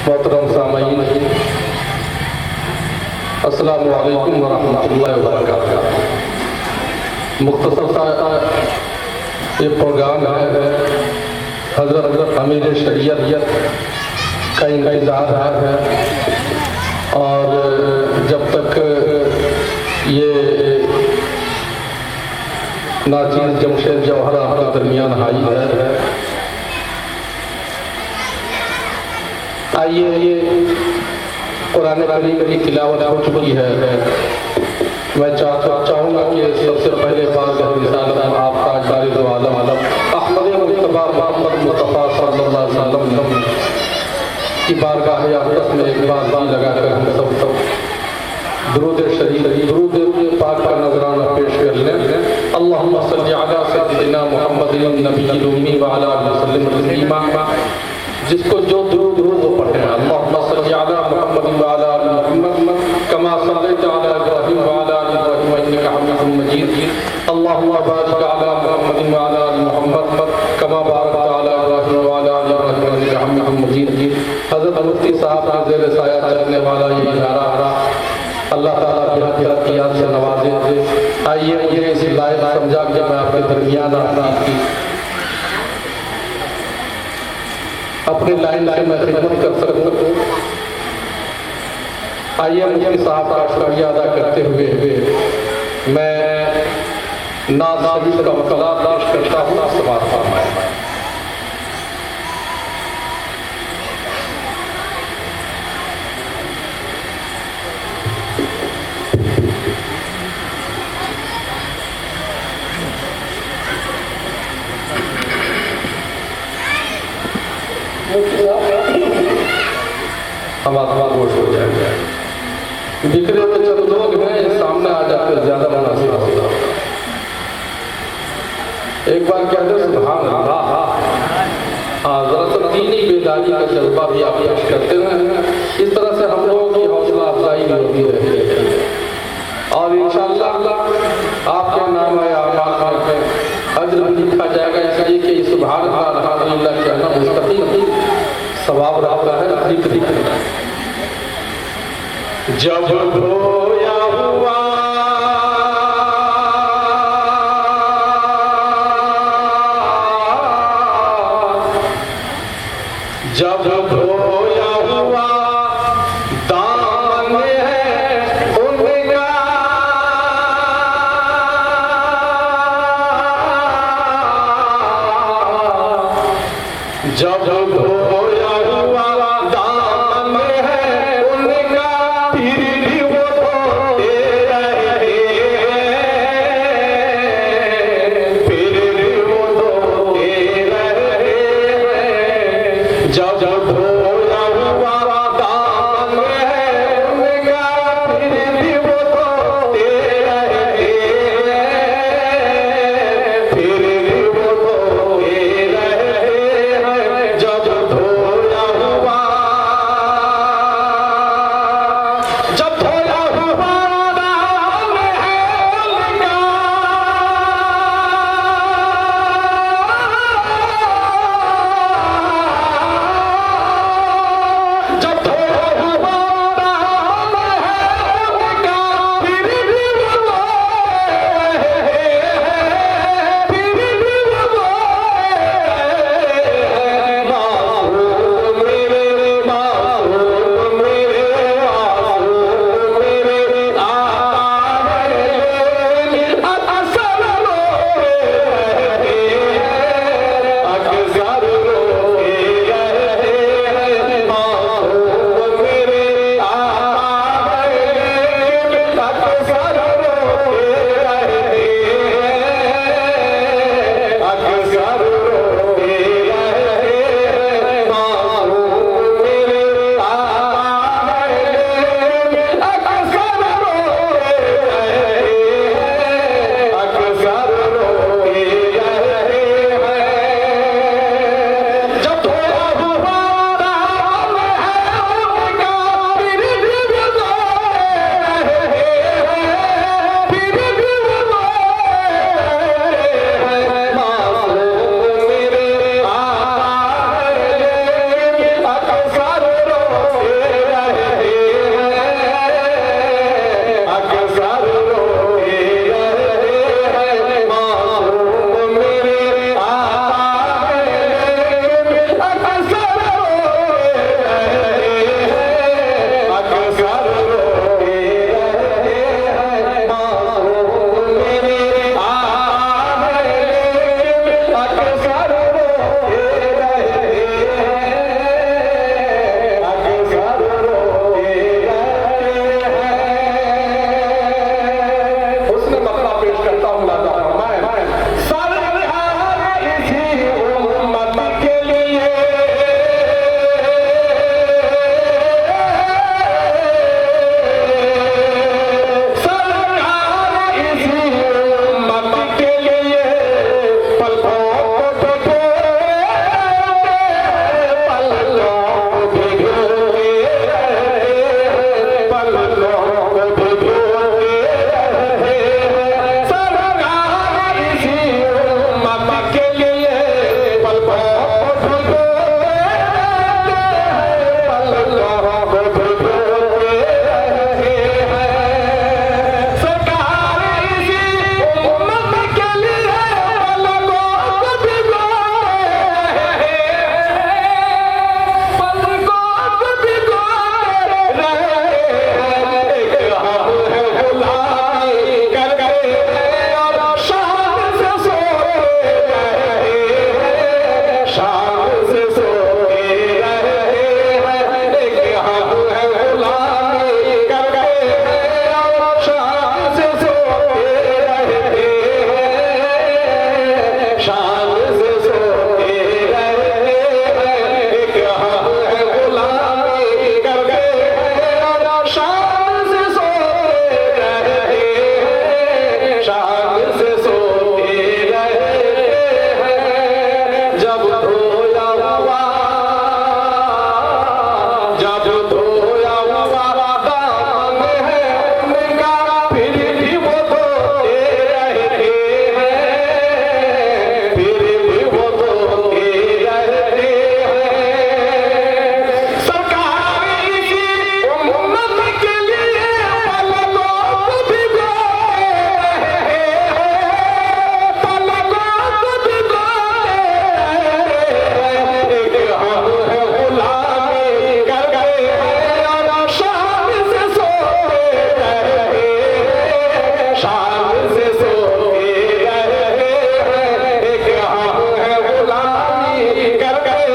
मोहतरम सामईन, अस्सलामु अलैकुम वरहमतुल्लाहि वबरकातुहू। मुख्तसर सा ये प्रोग्राम है, हज़रत अमीर शरीयत का इंतज़ार है और जब तक ये नाचीज़ जमशेद जौहर आपके दरमियान हाई है, आइए ये कुरान करीम की तिलावत हो चुकी है। मैं चाहूँगा कि सबसे पहले बात आप ताजदार दो आलम अहमद मुस्तफ़ा मोहम्मद मुस्तफ़ा सल्लल्लाहु अलैहि वसल्लम की बारगाह अक़दस में एक बार लगाकर हम सब दुरूद शरीफ दुरूद पाक का नजराना पेश कर लें। अल्लाहुम्मा सल्लि अला सय्यिदिना मुहम्मदिन नबिय्यिल उम्मी व अला आलिहि वसल्लम तस्लीमा। जिसको जो दुरूद हो वो पढ़े। अल्लाहुम्मा सल्लि अला मुहम्मदिन व अला आलि मुहम्मद कमा सल्लैता अला इब्राहीम व अला आलि इब्राहीम इन्नका हमीदुम मजीद। अल्लाहुम्मा बारिक अला मुहम्मदिन व अला आलि मुहम्मद कमा बारकता अला इब्राहीम व अला आलि इब्राहीम इन्नका हमीदुम मजीद। हज़रत मुफ्ती साहब का ज़ेर साया चलने वाला ये इदारा अल्लाह ताला तरक्कियात से नवाजे। आइए मुझे इस लायक समझा कि मैं आपके दरमियान अपने लाइन में खिदमत कर सकूँ। आइए मुझे साहब का शुक्रिया अदा करते हुए मैं नाज़ शरीफ का मसला पेश करता हूँ। समाअत फरमाएं। हमारा गोश हो जाएगा। बिखरे हुए जब लोग हैं सामने आ जाते ज्यादा मुनासिब होता। एक बार कहते सुभान अल्लाह। हाँ, जरा सा दीनी बेदारी का जज्बा भी आप पेश करते हैं। इस तरह से हम लोगों की हौसला अफजाई भी होती रहती है और इंशाअल्लाह आपके नाम आमाल में अज्र भी लिखा जाएगा। इसलिए कि सुभान अल्लाह कहना मुस्तक़ीम सवाब रहता है। जब खोया हुआ जब खोया हुआ दामन है उनका, जब खोया हुआ दामन है उनका, फिर भी वो जब धोया हुआ दामन है उनका फिर भी वो धोते रहते हैं, फिर भी वो धोते रहते हैं। सरकार की उम्मत के लिए पलकों को भिगोते रहे हैं, पलकों को भिगोते रहे हैं। हम है गुलामी कर गए और शाम से सोते रहे, शाम से सोते रहे हैं। हम है गुलामी कर गए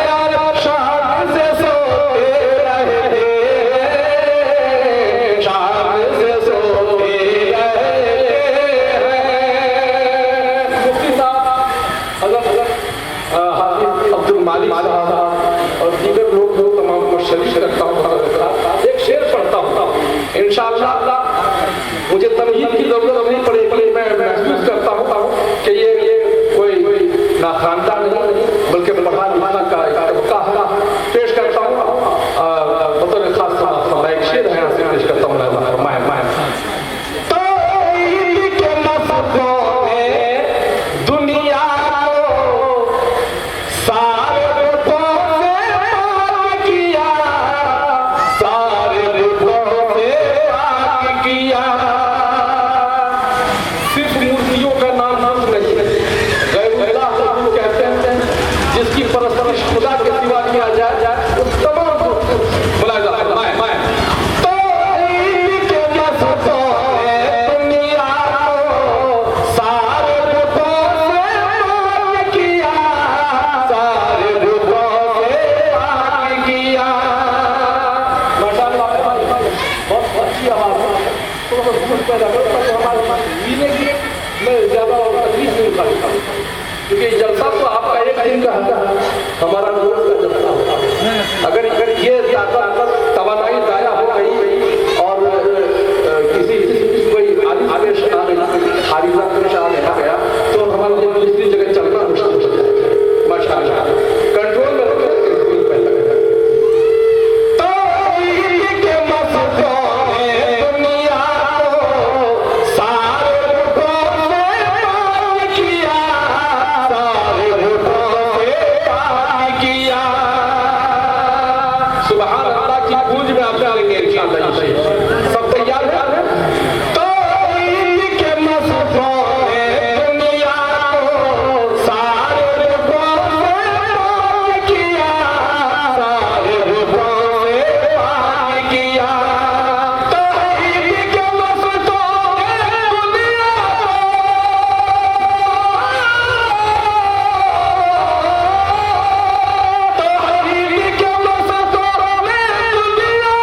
और शाम से सोते रहे, शाम से सोते रहे हैं। मुफ्ती साहब हाफिज अब्दुल मालिक साहब और दीगर लोग जो तमाम को शरीक करता हूँ, एक शेर पढ़ता हूँ। इंशाअल्लाह मुझे तमहीद की जरूरत नहीं पड़ेगी। मैं महसूस करता हूँ कि ये कोई ना खानदान नहीं बल्कि पढ़ा लिखाना का एक तबका है। पेश करता हूँ बतौर खास समाज एक शेर है, यहाँ से पेश करता हूँ। तो के लफ्ज़ों ने दुनिया को सारे रुतों से पाक किया, सारे रुतों से पाक किया। सिर्फ मूर्तियों का नाम नहीं, गैरुल्लाह को कहते हैं जिसकी परस्पर खुदा के सिवा किया जाए उस तमाम को बुलाया जाता है। तो के लफ्ज़ों ने दुनिया को सारे रुतों से पाक किया, सारे रुतों से पाक किया। माशाअल्लाह बहुत अच्छी आवाज़ है। तो पैदा करता तो हमारे जीने की मैं ज़्यादा तकलीफ नहीं उठाता, क्योंकि जलसा तो आपका एक दिन का है, हमारा रोज का जलसा होता है। अगर ये तवानाई जाया हो गई और किसी कोई आदेश आ गई, आरिज़ा पेश आ गया तो हमारे लिए दूसरी जगह चलना मुश्किल हो जाएगा। माशाअल्लाह कंट्रोल में रखें। तो के मसलों ने दुनिया को सारे रुतों से पाक किया, सारे रुतों से पाक किया। सुभान अल्लाह की गूंज में आप डालेंगे इंशाअल्लाह। सब तैयार है? तो के मसलों ने दुनिया को सारे रुतों से पाक किया, सारे रुतों से पाक किया। तो के मसलों ने दुनिया तो के मसलों ने दुनिया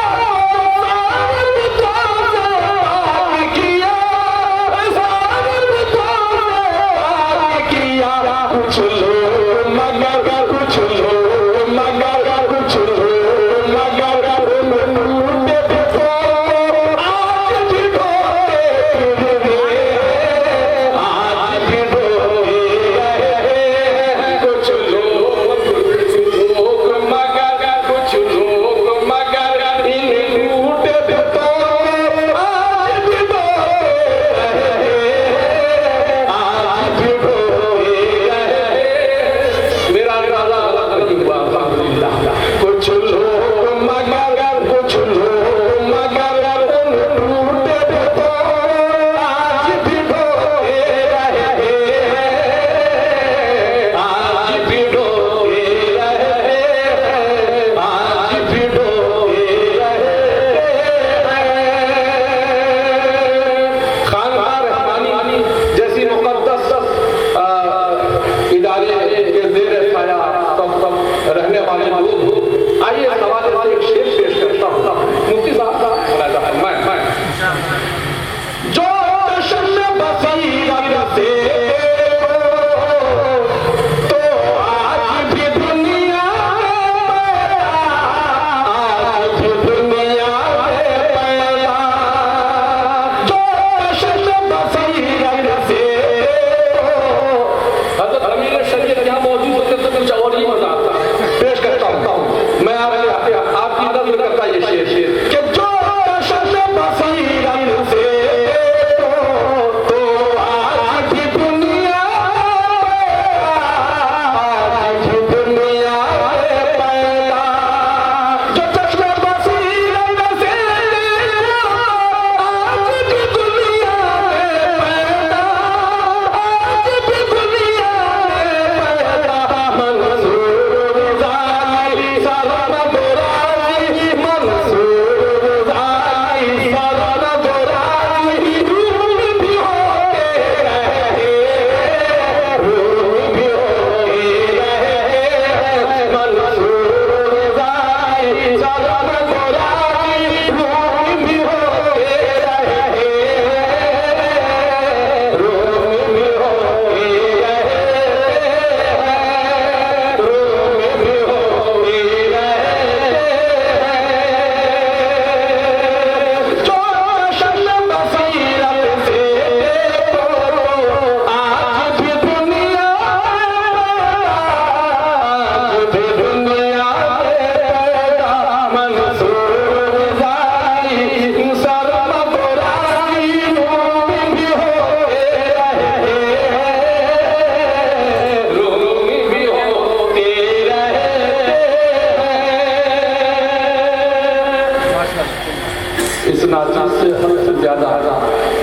इस नाचीज से हद से ज्यादा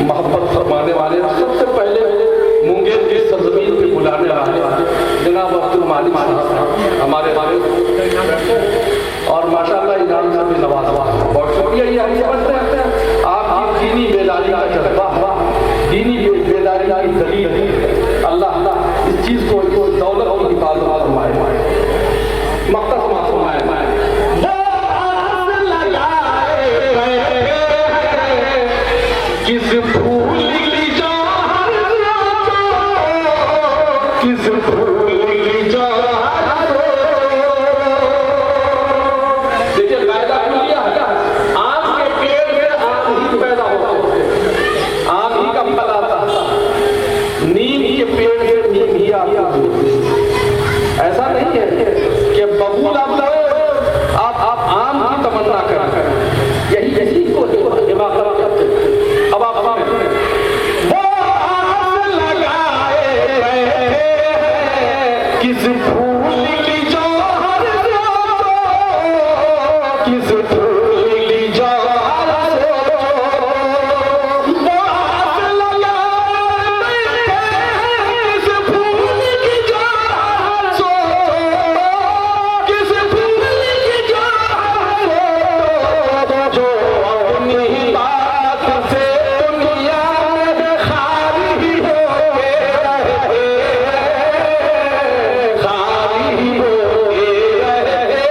मोहब्बत फरमाने वाले, सबसे पहले मुंगेर की सरजमीन पे बुलाने वाले जनाब अब्दुल मालिक साहब हमारे और माशाल्लाह इनाम से भी नवाजा। बहुत शुक्रिया। ये हम समझते हैं आप दीनी बेदारी का जज्बा, दीनी बेदारी की दलील, अल्लाह इस चीज को दौलत की हिफाजत फरमाए, मक़सद फरमाए। किस फूल की जौहर किस फूल की जौहर। देखिए पैदा किया आम के पेड़ में आम ही पैदा होता है, आम ही का फल आता है। नीम के पेड़ में नीम ही आता है। ऐसा नहीं है कि बबूल आप आम की तमन्ना करें, यही को दिमाग करते। अब आप वो आस लगाए किस फूल की जौहर, किस फूल की जौहर, वो आस लगाए किस फूल की जौहर, किस फूल की जौहर जो अपनी बात से दुनिया में खाली होके रहे, खाली होके रहे।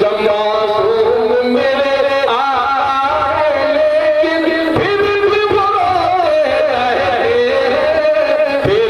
जब मासूम मेरे आए लेकिन फिर भी वो रोते रहे, फिर